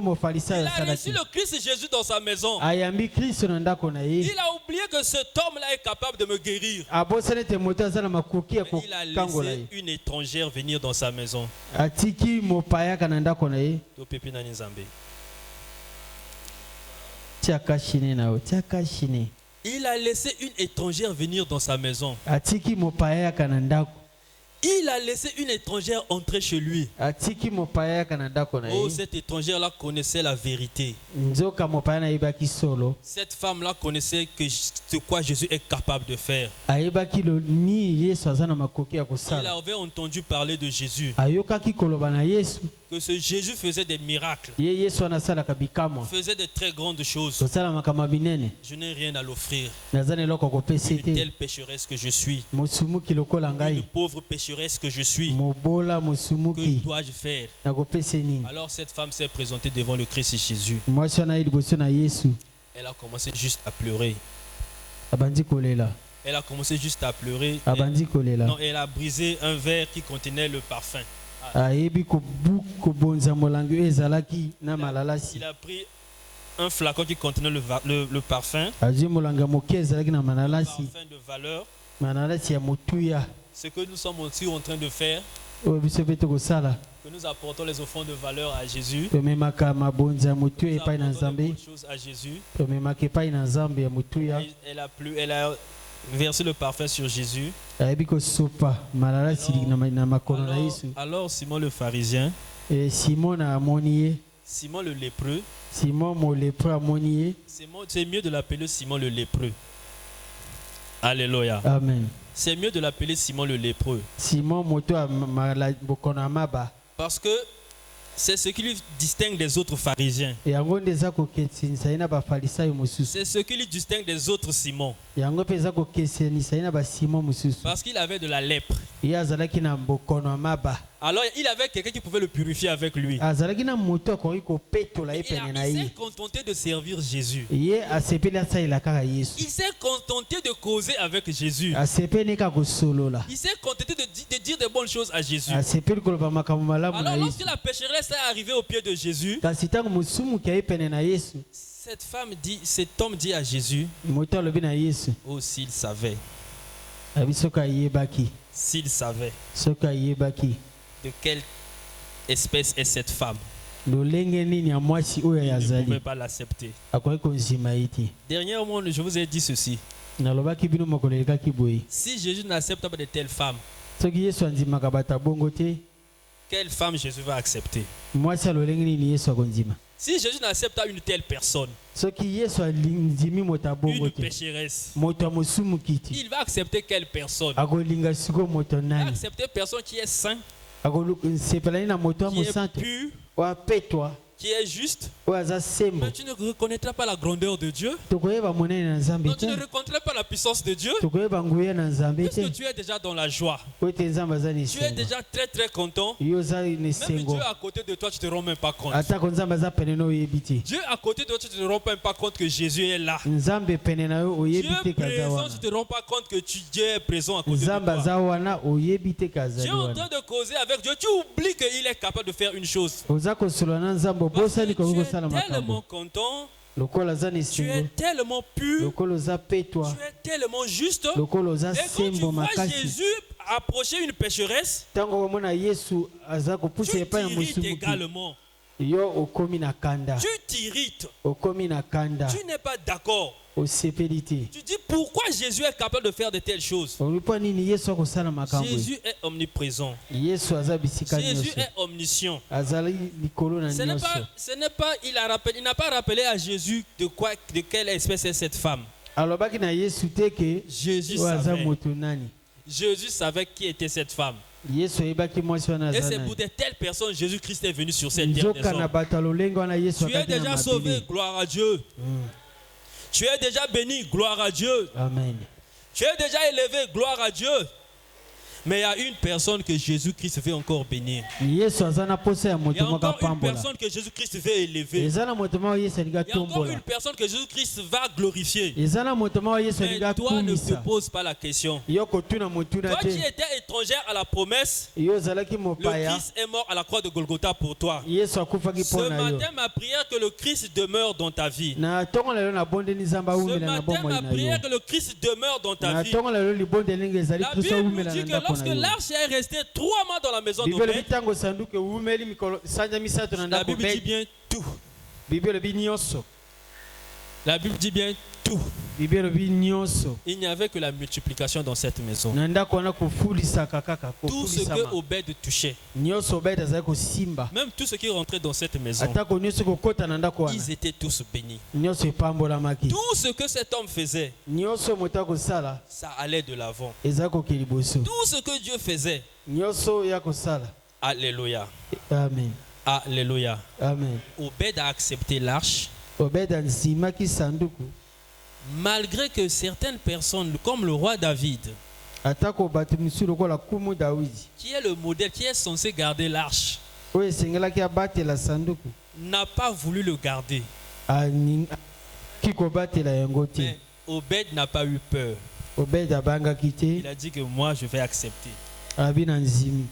Il a reçu le Christ Jésus dans sa maison. Il a oublié que cet homme-là est capable de me guérir. Il a laissé une étrangère venir dans sa maison. Il a laissé une étrangère venir dans sa maison. Il a laissé une étrangère entrer chez lui. Oh, cette étrangère-là connaissait la vérité. Cette femme-là connaissait de quoi Jésus est capable de faire. Il avait entendu parler de Jésus. Que ce Jésus faisait des miracles. Faisait de très grandes choses. Je n'ai rien à l'offrir. Une telle pécheresse que je suis. Une pauvre pécheresse que je suis. Que dois-je faire? Alors cette femme s'est présentée devant le Christ Jésus. Elle a commencé juste à pleurer. Elle a commencé juste à pleurer. Non, elle a brisé un verre qui contenait le parfum. Il a pris un flacon qui contenait le parfum. Parfum de valeur. Ce que nous sommes aussi en train de faire, que nous apportons les offrandes de valeur à Jésus. Nous apportons des bonnes choses à Jésus. Elle a versé le parfum sur Jésus. Alors Simon le pharisien, Simon le lépreux, c'est mieux de l'appeler Simon le lépreux. Alléluia. Amen. C'est mieux de l'appeler Simon le lépreux. Parce que c'est ce qui lui distingue des autres pharisiens. C'est ce qui lui distingue des autres Simon. Parce qu'il avait de la lèpre. Alors il avait quelqu'un qui pouvait le purifier avec lui. Il s'est contenté de servir Jésus. Il s'est contenté de causer avec Jésus. Il s'est contenté de dire des bonnes choses à Jésus. Alors lorsque la pécheresse est arrivée au pied de Jésus, cet homme dit à Jésus, oh s'il savait. S'il savait de quelle espèce est cette femme, il ne pouvait pas l'accepter. Dernièrement, je vous ai dit ceci. Si Jésus n'accepte pas de telles femmes, quelle femme Jésus va accepter? Si Jésus n'accepte pas une telle personne, une pécheresse, il va accepter quelle personne? Il va accepter une personne qui est sainte, qui est pure, qui est juste. Mais tu ne reconnaîtras pas la grandeur de Dieu. Non, tu ne reconnaîtras pas la puissance de Dieu. Parce que tu es déjà dans la joie. Tu es déjà très très content. Même Dieu à côté de toi, tu ne te rends même pas compte. Dieu à côté de toi, tu ne te rends même pas compte que Jésus est là. Dieu est présent, tu ne te rends pas compte que Dieu est présent à côté de toi. Tu es en train de causer avec Dieu. Tu oublies qu'il est capable de faire une chose. Parce que tu es tellement content, tu es tellement pur, tu es tellement juste. Et quand tu vois Jésus approcher une pécheresse, tu t'irrites également. Tu t'irrites. Tu n'es pas d'accord. Tu dis pourquoi Jésus est capable de faire de telles choses. Jésus est omniprésent. Jésus est omniscient. Ce n'est pas, il n'a pas rappelé à Jésus de quelle espèce est cette femme. Jésus savait qui était cette femme. Et c'est pour de telles personnes Jésus-Christ est venu sur cette terre. Tu es déjà sauvé, gloire à Dieu. Tu es déjà béni, gloire à Dieu. Amen. Tu es déjà élevé, gloire à Dieu. Mais il y a une personne que Jésus-Christ veut encore bénir. Il y a encore une personne que Jésus-Christ veut élever. Il y a encore une personne que Jésus-Christ va glorifier. Mais toi ne te poses pas la question. Toi qui étais étrangère à la promesse, le Christ est mort à la croix de Golgotha pour toi. Ce matin, ma prière que le Christ demeure dans ta vie. Ce matin, ma prière que le Christ demeure dans ta vie. La Bible nous dit que lorsque l'arche est restée 3 mois dans la maison d'Obed, la Bible dit bien tout. La Bible dit bien tout. Il n'y avait que la multiplication dans cette maison. Tout ce que Obed touchait, même tout ce qui rentrait dans cette maison, ils étaient tous bénis. Tout ce que cet homme faisait, ça allait de l'avant. Tout ce que Dieu faisait, alléluia. Amen. Alléluia. Amen. Obed a accepté l'arche. Malgré que certaines personnes, comme le roi David, qui est le modèle, qui est censé garder l'arche, n'a pas voulu le garder. Mais Obed n'a pas eu peur. Il a dit que moi je vais accepter.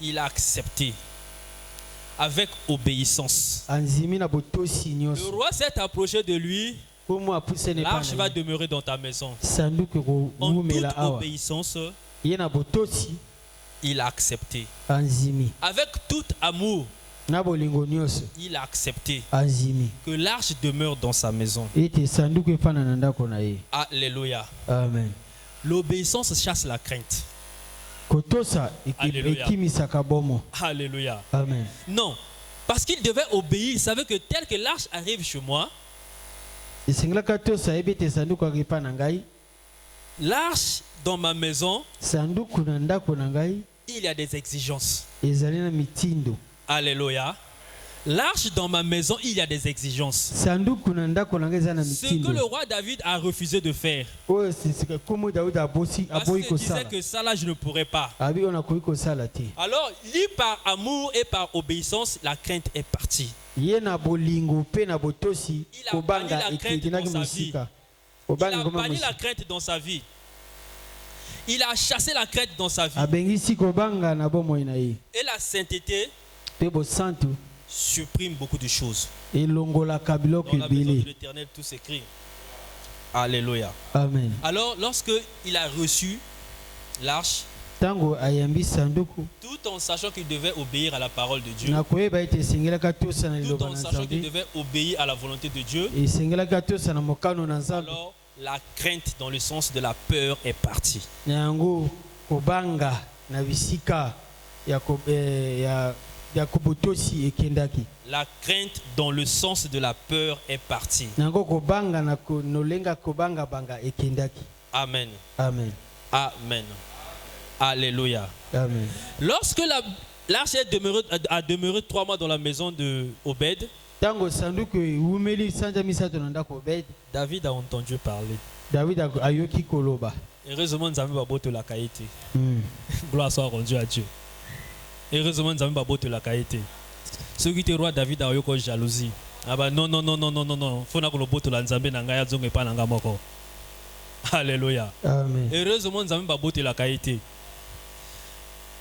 Il a accepté avec obéissance. Le roi s'est approché de lui. L'arche va demeurer dans ta maison. En toute obéissance, il a accepté. Avec tout amour, il a accepté que l'arche demeure dans sa maison. Alléluia. Amen. L'obéissance chasse la crainte. Alléluia. Alléluia. Amen. Non, parce qu'il devait obéir. Il savait que tel que l'arche arrive chez moi, l'arche dans ma maison, il y a des exigences. Alléluia. L'arche dans ma maison, il y a des exigences. Ce que le roi David a refusé de faire. Parce qu'il disait que ça là, je ne pourrais pas. Alors, lui par amour et par obéissance, la crainte est partie. Il a banni la crainte dans sa vie. Il a banni la crainte dans sa vie. Il a chassé la crainte dans sa vie. Et la sainteté supprime beaucoup de choses. Dans la maison de l'Éternel, tout s'écrit. Alléluia. Amen. Alors, lorsque il a reçu l'arche, tout en sachant qu'il devait obéir à la parole de Dieu, tout en sachant qu'il devait obéir à la volonté de Dieu, alors la crainte dans le sens de la peur est partie. La crainte dans le sens de la peur est partie. Amen. Amen. Amen. Alléluia. Amen. Lorsque l'arche a demeuré 3 mois dans la maison de Obed, David a entendu parler. Heureusement, nous avons pas la qualité. Gloire soit rendue à Dieu. Heureusement, nous avons pas la qualité. Ceux qui étaient roi David a eu jalousie. Ah bah non. Faut na ko boto la nzambe na ngaya zonge pa na ngamoko. Alléluia. Amen. Heureusement, nous avons pas la qualité.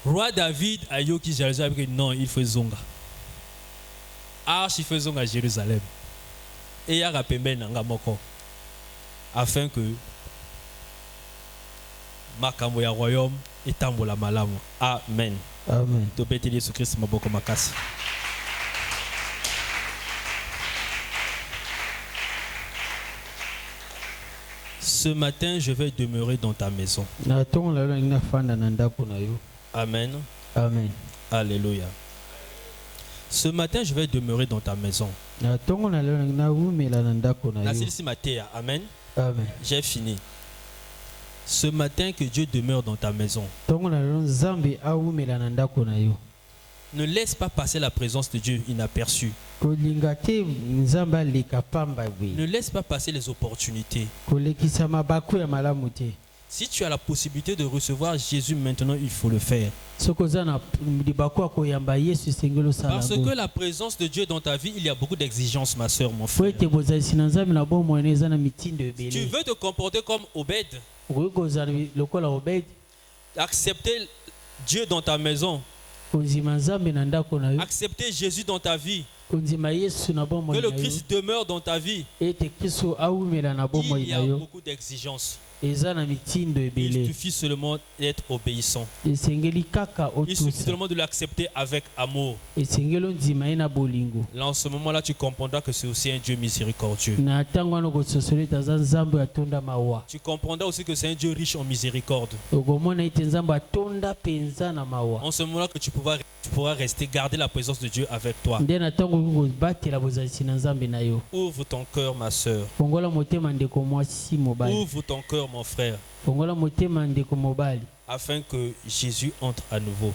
Roi David a eu qui jalousie avec non, il faut zonga. Arche il faut zonga à Jérusalem. Et ya rapembe na ngamoko. Afin que makambo ya royaume etambola malamu. Amen. Amen. Topete Yesu Christ maboko makasi. Ce matin, je vais demeurer dans ta maison. Amen. Amen. Alléluia. Ce matin, je vais demeurer dans ta maison. Amen. Amen. J'ai fini. Ce matin, que Dieu demeure dans ta maison. Ne laisse pas passer la présence de Dieu inaperçue. Ne laisse pas passer les opportunités. Si tu as la possibilité de recevoir Jésus maintenant, il faut le faire. Parce que la présence de Dieu dans ta vie, il y a beaucoup d'exigences, ma soeur, mon frère. Tu veux te comporter comme Obed. Accepter Dieu dans ta maison. Accepter Jésus dans ta vie. Que le Christ demeure dans ta vie. Il y a beaucoup d'exigences. Il suffit seulement d'être obéissant. Il suffit seulement de l'accepter avec amour. Là, en ce moment-là, tu comprendras que c'est aussi un Dieu miséricordieux. Tu comprendras aussi que c'est un Dieu riche en miséricorde. En ce moment-là, que tu pourras rester, garder la présence de Dieu avec toi. Ouvre ton cœur, ma soeur. Ouvre ton cœur, mon frère, afin que Jésus entre à nouveau.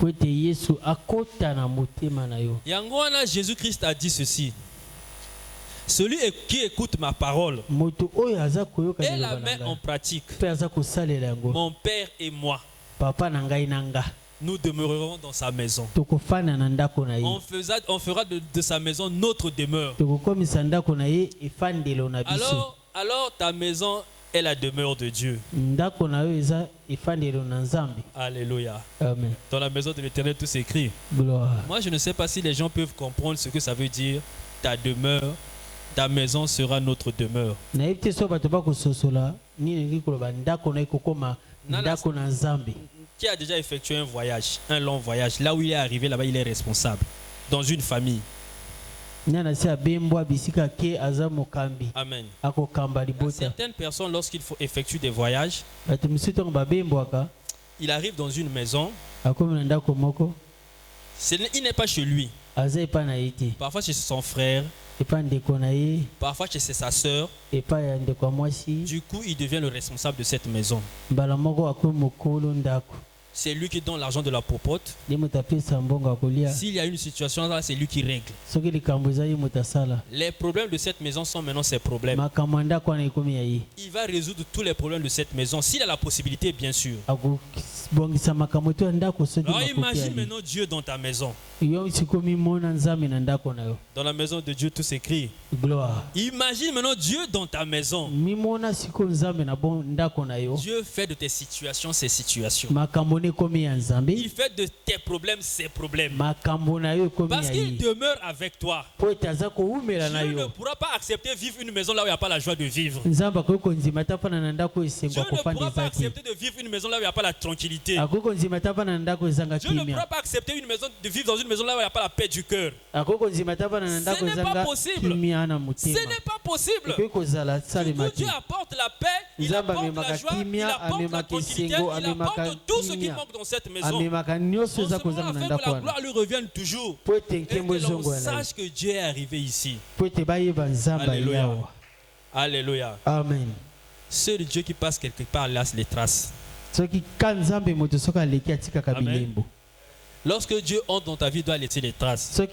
Yangwana, Jésus-Christ a dit ceci: celui qui écoute ma parole et la met en pratique, mon Père et moi, nous demeurerons dans sa maison. On fera de sa maison notre demeure. Alors ta maison est la demeure de Dieu. Alléluia. Amen. Dans la maison de l'Éternel, tout s'écrit. Moi, je ne sais pas si les gens peuvent comprendre ce que ça veut dire. Ta demeure, ta maison sera notre demeure. Qui a déjà effectué un voyage, un long voyage, là où il est arrivé, là-bas, il est responsable. Dans une famille. Amen. Certaines personnes, lorsqu'il faut effectuer des voyages, il arrive dans une maison. Il n'est pas chez lui. Parfois chez son frère. Parfois chez sa soeur. Du coup, il devient le responsable de cette maison. C'est lui qui donne l'argent de la popote. S'il y a une situation là, c'est lui qui règle. Les problèmes de cette maison sont maintenant ses problèmes. Il va résoudre tous les problèmes de cette maison, s'il a la possibilité, bien sûr. Alors imagine maintenant Dieu dans ta maison. Dans la maison de Dieu, tout s'écrit. Imagine maintenant Dieu dans ta maison. Dieu fait de tes situations ses situations. Il fait de tes problèmes ses problèmes. Parce qu'il demeure avec toi. Dieu ne pourra pas accepter de vivre une maison là où il n'y a pas la joie de vivre. Dieu ne pourra pas accepter de vivre une maison là où il n'y a pas la tranquillité. Dieu ne pourra pas accepter de vivre dans une maison là où il n'y a pas la paix du cœur. Ce n'est pas possible. Ce n'est pas possible. Dieu apporte la paix, il apporte la joie, il apporte la tranquillité, il apporte tout ce qui manque dans cette maison. Afin que la gloire lui revienne toujours. Et que l'on sache que Dieu est arrivé ici. Alléluia. Alléluia. Amen. Seul Dieu qui passe quelque part laisse les traces. Amen. Lorsque Dieu entre dans ta vie, il doit laisser les traces. S'il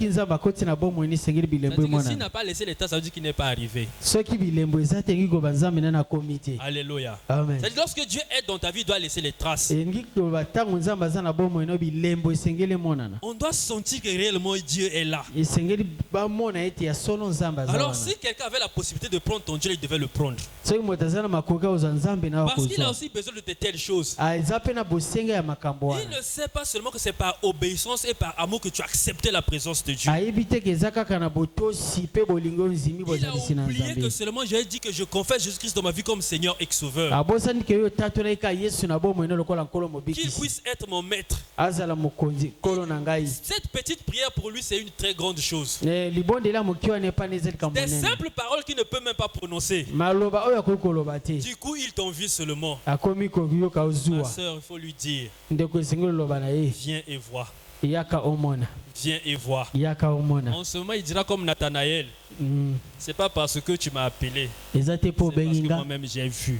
n'a pas laissé les traces, ça veut dire qu'il n'est pas arrivé. Alléluia. Amen. Lorsque Dieu est dans ta vie, il doit laisser les traces. On doit sentir que réellement Dieu est là. Alors si quelqu'un avait la possibilité de prendre ton Dieu, il devait le prendre. Parce qu'il a aussi besoin de telles choses. Il ne sait pas seulement que c'est par obéissance et par amour que tu as accepté la présence de Dieu. Il a oublié que seulement j'ai dit que je confesse Jésus-Christ dans ma vie comme Seigneur et Sauveur. Qu'il puisse être mon maître. Cette petite prière pour lui, c'est une très grande chose. Des simples paroles qu'il ne peut même pas prononcer. Du coup, il t'envie seulement. Ma soeur, il faut lui dire: viens et vois. Viens et vois. En ce moment, il dira comme Nathanaël: c'est pas parce que tu m'as appelé, c'est parce que moi-même j'ai vu.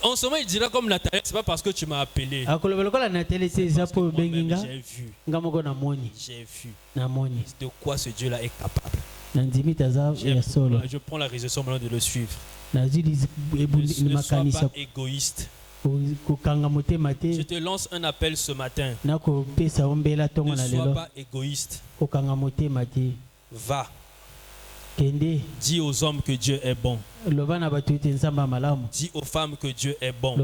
En ce moment, il dira comme Nathanaël: c'est pas parce que tu m'as appelé, c'est parce que moi-même j'ai vu. J'ai vu de quoi ce Dieu-là est capable. Je prends la résolution maintenant de le suivre. Ne sois pas égoïste. Je te lance un appel ce matin. Ne sois pas égoïste. Va. Dis aux hommes que Dieu est bon. Dis aux femmes que Dieu est bon.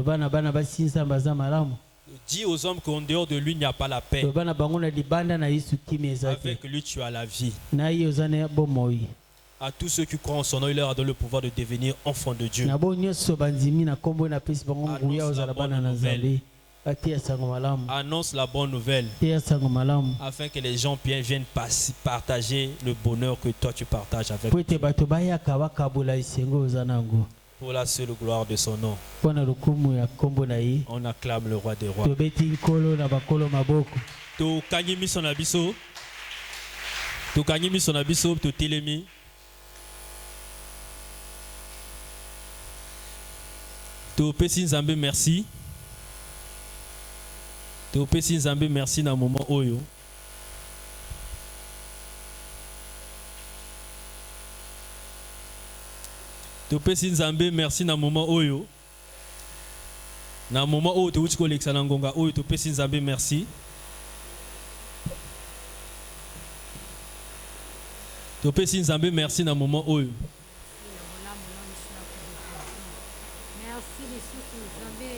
Dis aux hommes qu'en dehors de lui, il n'y a pas la paix. Avec lui, tu as la vie. À tous ceux qui croient en son nom, il leur a donné le pouvoir de devenir enfants de Dieu. Annonce la bonne nouvelle afin que les gens viennent partager le bonheur que toi tu partages avec Dieu. Pour la seule gloire de son nom. On acclame le roi des rois. To kanyimi son abiso. To kanyimi son abiso to telemi. To pesi nzambe merci. To pesi nzambe merci na moment oyo. Topesi nzambe merci na moment oyo. Na moment oyo to utiko leksa na ngonga oyo topesi nzambe merci. Topesi nzambe merci na moment oyo. Merci les sous nzambe